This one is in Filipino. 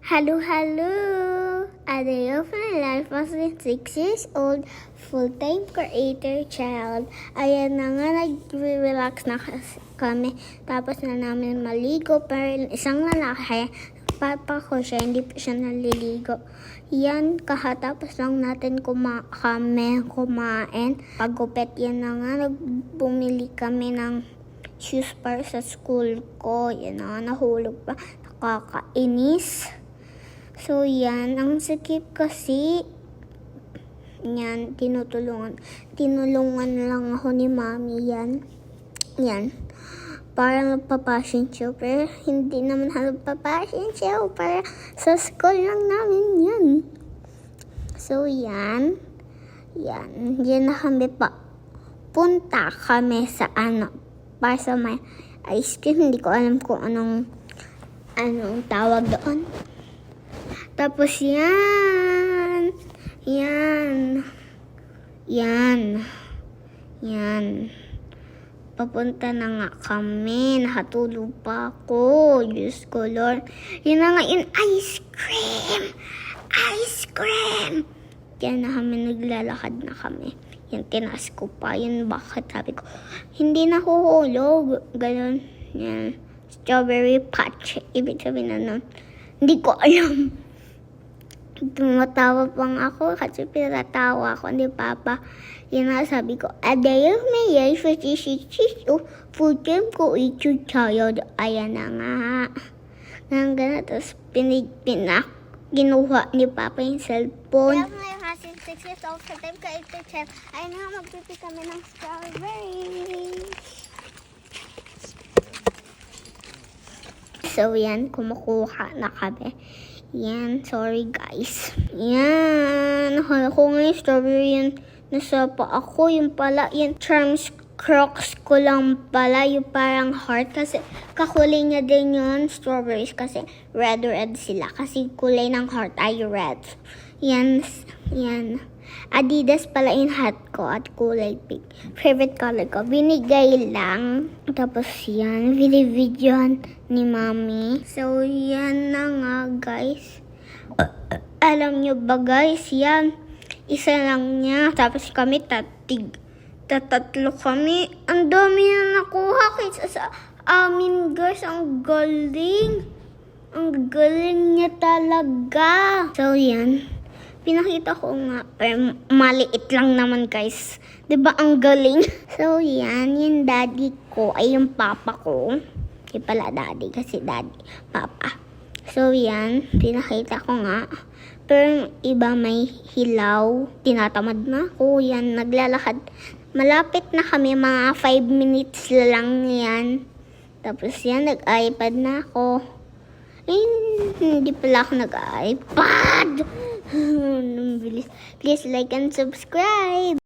Hello, hello! A day of my life was a 6 years old, full-time creator child. Ayan na nga, nag-relax na kami. Tapos na namin maligo, pero isang lalaki, papa ko siya, hindi pa siya naliligo. Yan, kakatapos lang natin kumain. Pagupit yan na nga, bumili kami ng shoes para sa school ko. Yan na nga, nahulog pa. Nakakainis. So, yan. Ang sakit kasi. Yan. Tinulungan lang ako ni mami. Yan. Yan. Para magpapassion show. Pero hindi naman magpapassion show. Para sa school lang namin yan. So, yan. Yan. Yan na kami pa. Punta kami sa para sa may ice cream. Hindi ko alam kung anong tawag doon. Tapos yan. Papunta na nga kami. Nakatulog pa ako. Diyos ko, Lord. Yun na nga yun. Ice cream. Kaya na kami naglalakad na kami. Yan, tinaas ko pa. Yun, bakit sabi ko, hindi nahuhulog. Ganon. Yan. Strawberry patch. Ibig sabihin na nun. Hindi ko alam. Tumatawa pang ako kasi pinatawa ako ni Papa. Yan na sabi ko, a day of my life was full time ko child. Ayan na nga. Hanggang tapos ginuha ni Papa yung cellphone. Kaya ngayon kasi 6 years old, full time ko child. Ayan na nga, magpipi kami ng strawberries. So yan, kumukuha na kami. Yan, sorry guys. Yan, nakala ko nga yung strawberry yan. Nasa pa ako, yung pala, yung charms crocs ko lang pala, yung parang heart. Kasi kakulay niya din yun, strawberries. Kasi red sila. Kasi kulay ng heart ay red. Yan. Adidas pala yung hat ko at kulay pink. Favorite color ko. Binigay lang. Tapos yan, videoan ni Mami. So, yan na nga, guys. Alam nyo ba, guys? Yan. Isa lang niya. Tapos kami tatatlo kami. Ang dami na nakuha kaysa sa amin, guys. Ang galing. Ang galing niya talaga. So, yan. Pinakita ko nga, maliit lang naman guys. Diba ang galing? So yan, yung daddy ko ay yung papa ko. Hindi pala daddy kasi daddy, papa. So yan, pinakita ko nga. Pero iba may hilaw. Tinatamad na ako. Yan, naglalakad. Malapit na kami, mga 5 minutes lang yan. Tapos yan, nag-iPad na ako. Hindi pala ako nag-iPad. Please like and subscribe.